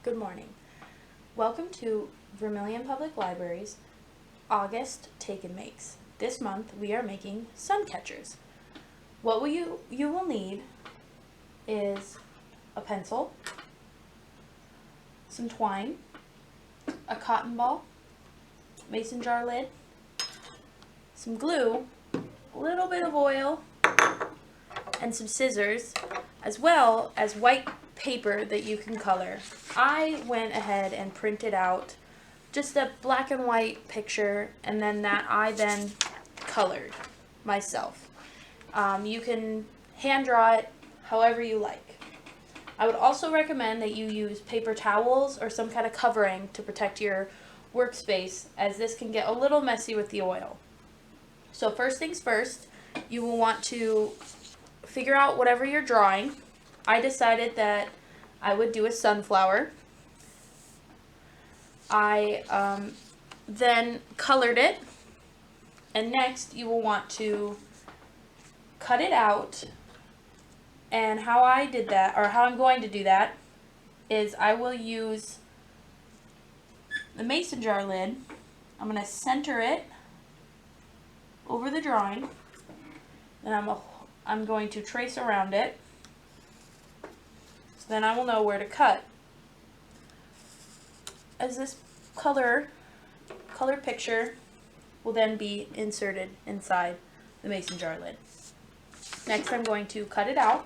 Good morning. Welcome to Vermilion Public Library's August Take and Makes. This month we are making sun catchers. What you will need is a pencil, some twine, a cotton ball, mason jar lid, some glue, a little bit of oil, and some scissors, as well as white paper that you can color. I went ahead and printed out just a black and white picture, and then I then colored myself. You can hand draw it however you like. I would also recommend that you use paper towels or some kind of covering to protect your workspace, as this can get a little messy with the oil. So first things first, you will want to figure out whatever you're drawing. I decided that I would do a sunflower. I then colored it, and next you will want to cut it out. And how I did that, or how I'm going to do that, is I will use the mason jar lid. I'm going to center it over the drawing, and I'm going to trace around it, so then I will know where to cut. As this color picture will then be inserted inside the mason jar lid. Next, I'm going to cut it out.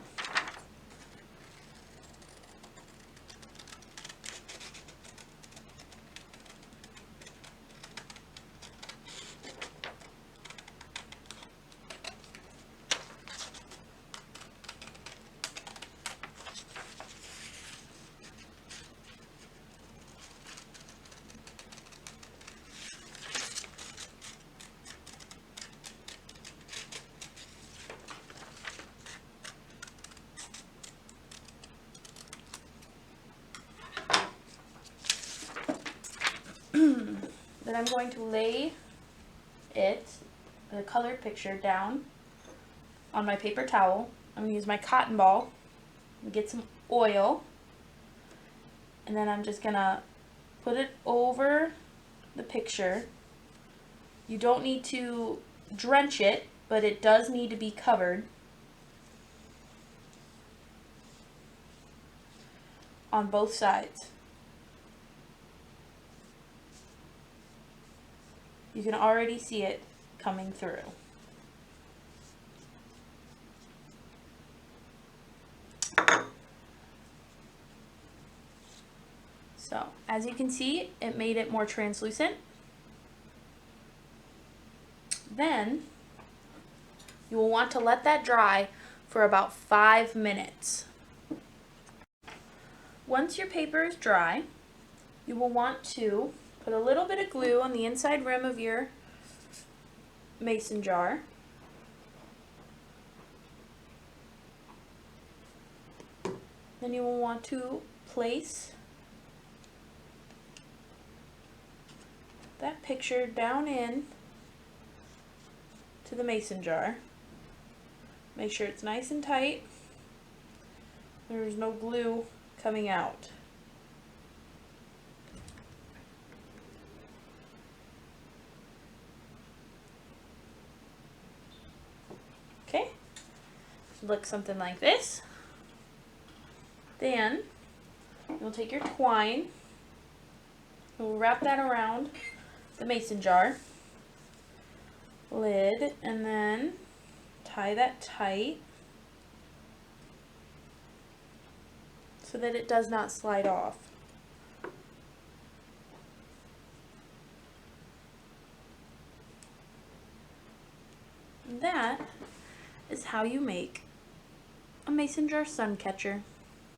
Then I'm going to lay the colored picture, down on my paper towel. I'm going to use my cotton ball and get some oil, and then I'm just going to put it over the picture. You don't need to drench it, but it does need to be covered on both sides. You can already see it coming through. So, as you can see, it made it more translucent. Then, you will want to let that dry for about 5 minutes. Once your paper is dry, you will want to put a little bit of glue on the inside rim of your mason jar. Then you will want to place that picture down in to the mason jar. Make sure it's nice and tight. There's no glue coming out. Okay, look something like this. Then you'll take your twine, we'll wrap that around the mason jar lid, and then tie that tight so that it does not slide off. And that is how you make a mason jar sun catcher.